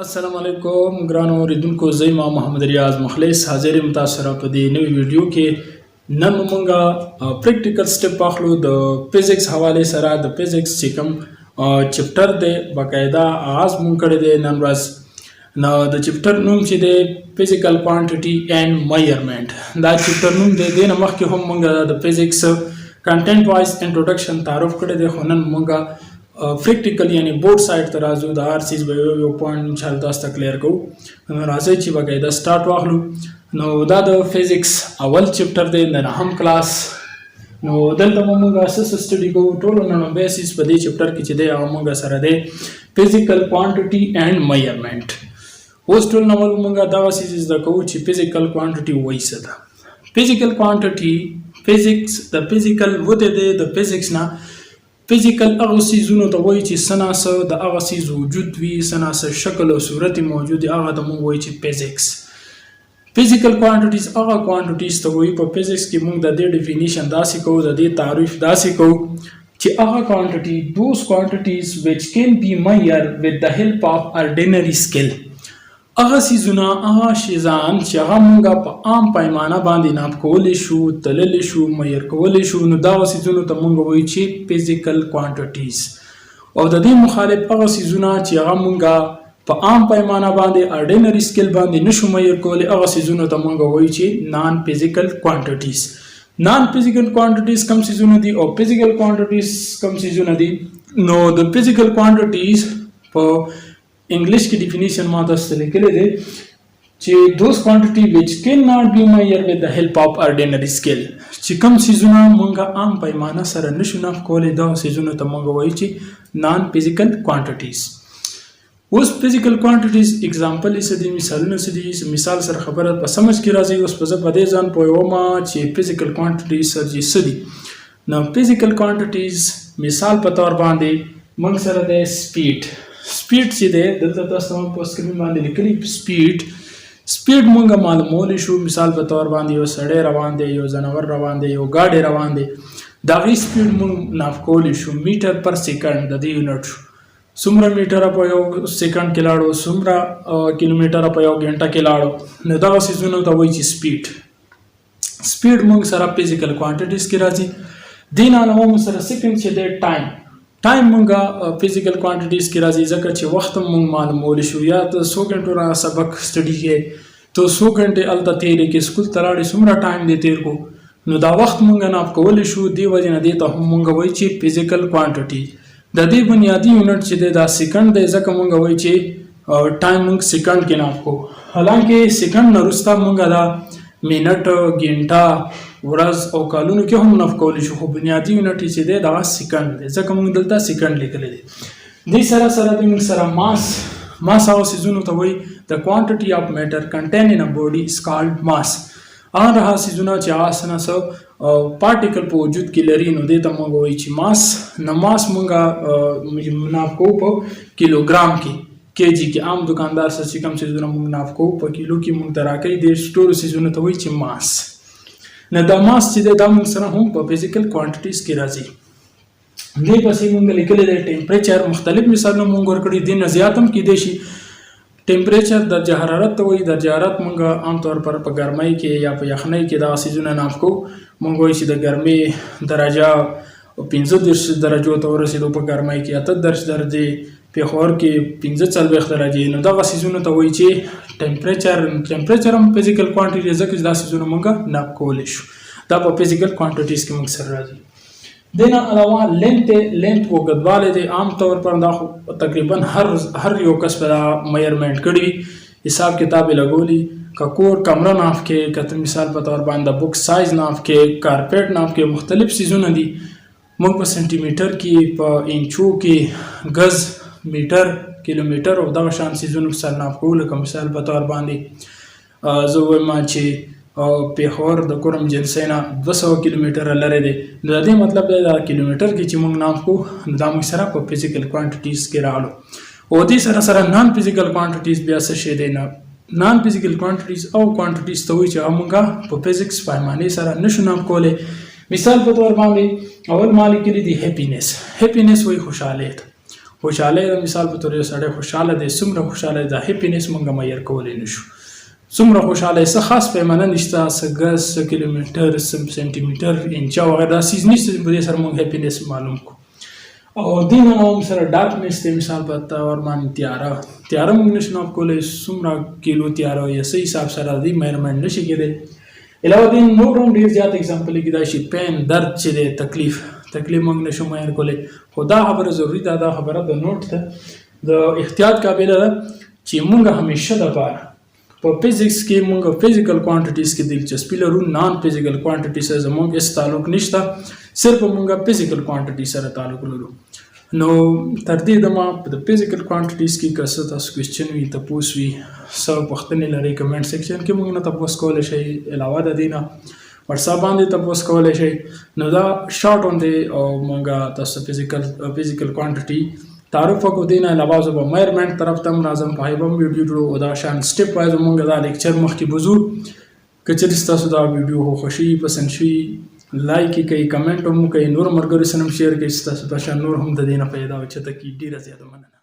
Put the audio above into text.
السلام علیکم ګرانو اوریدونکو، زه ما محمد ریاض مخلص حاضر یم تاسو سره په دې نوې ویډیو کې. نن موږ پریکټیکل سټپ اخلو د فزیکس حواله سره. د فزیکس چې کوم چپټر دی باقاعده آغاز مونږ کړی دی نن ورځ. نو د چپټر نوم چې دی فزیکل کوانټیټي اینڈ میجرمنټ. دا چپټر نوم دی. دې نه مخکې هم موږ د فزیکس کنټینټ وایز انټروډکشن تعارف کړی دی، خو نن موږ پریکټیکل یعنی بورډ سایډ ته راځو. د هر څیز به یو پوینټ انشاءالله تاسو ته کلیر کوو. نو راځئ چې باقاعده سټارټ واخلو. نو دا د فزیکس اول چپټر دی، د نهم کلاس. نو دلته موږ اساس سټډي کوو. ټولو نه بیسس په دې چپټر کې چې دی هغه موږ سره دی فزیکل کوانټیټي اینډ میجرمنټ. اوس ټول نه موږ دغه څیز زده کوو چې فزیکل کوانټیټي وایي څه ده. فزیکل کوانټیټي فزیکس د فزیکل وده دی. د فزیکس نه فزیکل هغه څیزونو ته وایي چې څه ناڅه د هغه څیز وجود وي، څه ناڅه شکل او صورت موجود وي، هغه ته موږ وایي چې فزیکس. فزیکل کوانټیټیز هغه کوانټیټیز ته وایي. په فزیکس کې موږ د دې ډیفینیشن داسې کوو، د دې تعریف داسې کوو چې هغه کوانټیټي دوز کوانټیټیز which can be measured with the help of ordinary scale. هغه څیزونه هغه شیزان چې هغه موږ په عام پیمانه باندې ناپ کولی شو، تللی شو، میر کولی شو، نو دغه څیزونو ته موږ وایو چې فزیکل کوانټیټیز. او د دې مخالف هغه څیزونه چې هغه موږ په عام پیمانه باندې اورډینري سکیل باندې نشو میر کولی، هغه څیزونو ته موږ وایو چې نان فزیکل کوانټیټیز. نان فزیکل کوانټیټیز کوم څیزونه دي او فزیکل کوانټیټیز کوم څیزونه دي؟ نو د فزیکل کوانټیټیز په انګلیش کې ډیفینیشن ما تاسو ته لیکلی دی چې دوز کوانټیټي which cannot be measured with the help of ordinary scale. چې کوم څیزونه موږ عام پیمانه سره نشو ناپ کولی، دغه څیزونو ته موږ وایو چې نان فزیکل کوانټیټیز. اوس فزیکل کوانټیټیز اگزامپل یې څه دي، مثالونه څه دي؟ مثال سره خبره په سمجھ کې راځي. اوس په زه په دې ځان پوهیږم چې فزیکل کوانټیټیز څه دي. نو فزیکل کوانټیټیز مثال په طور باندې موږ سره دی سپیډ. سپیډ چې دی دلته تاسو ته په سکرین باندې لیکلي سپیډ مونږ معلومولی شو. مثال په طور باندې یو سړی روان دی، یو ځناور روان دی، یو ګاډی روان دی، د هغې سپیډ مونږ ناف کولی شو. میټر پر سیکنډ د دې یونټ شو. څومره میټره په یو سیکنډ کې لاړو، څومره کیلومیټره په یو غنټه کې لاړو، نو دغه څیزونو ته وایي چې سپیډ. سپیډ مونږ سره فزیکل کوانټیټیز کې راځي. دې نه علاوه مونږ سره سیکنډ چې دی ټایم مونږه فزیکل کوانټیټیز کې راځي، ځکه چې وخت مونږ معلومولی شو. یا ته 100 غنټو را سبق سټډي کې ته 100 غنټې هلته تېرې کې سکول ته لاړې، څومره ټایم دی تېر کو، نو دا وخت مونږ ناپ کولی شو. دې وجې نه دې ته هم مونږ وایي چې فزیکل کوانټیټي. د دې بنیادي یونټ چې دی دا سیکنډ دی، ځکه مونږ وایي چې ټایم مونږ سیکنډ کې ناپ کوو. حالانکه سیکنډ نه وروسته مونږ دا منټ، غنټه، ورځ او کالونو کې هم ناف کولی شو، خو بنیادي یونټ چې دی دغه سیکنډ دی، ځکه موږ دلته سیکنډ لیکلی دی. دې سره سره د موږ سره ماس هغه څیزونو ته وایي د کوانټیټي اف میټر کنټین ان ا باډي از کالډ ماس. هغه څیزونه چې هغه څه نه پارټیکل په وجود کې لري، نو دې ته موږ وایي چې ماس. نو ماس موږ ناف کوو په کیلوګرام کې، کېجي کې. عام دکاندار سره چې کوم څیزونه موږ ناف کوو په کیلو کې موږ ته راکوي، دې ټولو څیزونو ته وایي چې ماس. نه دا ماس چې دی دا موږ سره هم په فزیکل کوانټیټیز کې راځي. دې پسې موږ لیکلی دی ټمپریچر. مختلف مثالونه موږ ورکړي، دې نه زیات هم کیدای شي. ټمپریچر درجه حرارت ته وایي. درجه حرارت موږ عام طور پر په ګرمۍ کې یا په یخنۍ کې دغه څیزونه ناف کوو. موږ وایي چې د ګرمۍ درجه 15 درجو ته ورسېدو، په ګرمۍ کې 38 درجې، پېښور کې 45 درجې، نو دغه څیزونو ته وایي چې ټمپریچر هم فزیکل کوانټیټي دی، ځکه چې دا څیزونه موږ ناپ کولی شو. دا په فزیکل کوانټیټیز کې موږ سره راځي. دې نه علاوه لینت اوږدوالی دی. عام طور پر دا خو تقریبا هر یو کس په دا میجرمنټ کړي وي، حساب کتاب یې لګولی. که کور کمره ناف کې، که ته مثال په طور باندې د بک سایز ناف کې، کارپیټ ناف کې، مختلف څیزونه دي. موږ په سنټي میټر کې، په انچو کې، غز، میټر، کیلومیټر او دغه شان څیزونو سره ناف کوو. لکه مثال په طور باندې زه وایم چې پېښور د کرم جنسۍ نه 200 کیلومیټره لرې دی، نو د دې مطلب دی دا کیلومیټر کې چې موږ ناف کوو، نو دا موږ سره په فزیکل کوانټیټیز کې راغلو. او دې سره سره نان فزیکل کوانټیټیز بیا څه شی دی؟ نان فزیکل کوانټیټیز او کوانټیټیز ته وایي چې هغه موږ په فزیکس پیمانې سره نشو ناف کولی. مثال په طور باندې اول ما لیکلي دي هیپینس. هیپینس وایي خوشحالۍ ته. خوشحالۍ د مثال په توګه یو سړی خوشحاله دی، څومره خوشحاله دا هیپینس موږ معیار کولی نه شو. څومره خوشحاله څه خاص پیمانه نشته، څه ګز، څه کیلومیټر، څه سنټي میټر، انچه وغیره دا څیز نشته چې په دې سره موږ هیپینس معلوم کړو. او دې نه هم سره ډارکنس دی مثال په طور باندې تیاره موږ نشو ناب کولی څومره کیلو تیاره یا څه حساب سره دی میرمنټ نشي کېدی. علاوه دې نور هم ډېر زیات اګزامپل کېدای شي، پین، درد چې دی، تکلیف موږ نشو معیار کولی. خو دا خبره ضروري ده، دا خبره د نوټ ده، د احتیاط قابله ده چې موږ همیشه دپاره په فزیکس کې موږ فزیکل کوانټیټیز کې دلچسپي لرو، نان فزیکل کوانټیټي سره زموږ هېڅ تعلق نشته، صرف موږ فزیکل کوانټیټي سره تعلق لرو. نو تر دې دمه په د فزیکل کوانټیټیز کې که څه تاسو کوېسچن وي، تپوس وي، څه پوښتنې لرئ، کمنټ سیکشن کې موږ نه تپوس کولی شئ. علاوه د دې نه وټساپ باندې تپوس کولی شئ. نو دا شارټ اون دی او موږ تاسو فزیکل کوانټیټي تعارف وکړو. دې نه علاوه زه به میرمنټ طرف ته هم راځم، په هغې به هم ویډیو جوړو او دا شان سټپ وایز موږ دا لیکچر مخکې بوځو. که چېرې ستاسو دا ویډیو خوښ شي، پسند شي، لایک یې کوئ، کمنټ هم وکړئ، نور ملګرو سره هم شیر کړئ چې ستاسو په شان نور هم د دې نه فایده واخلي. ډېره زیاته مننه.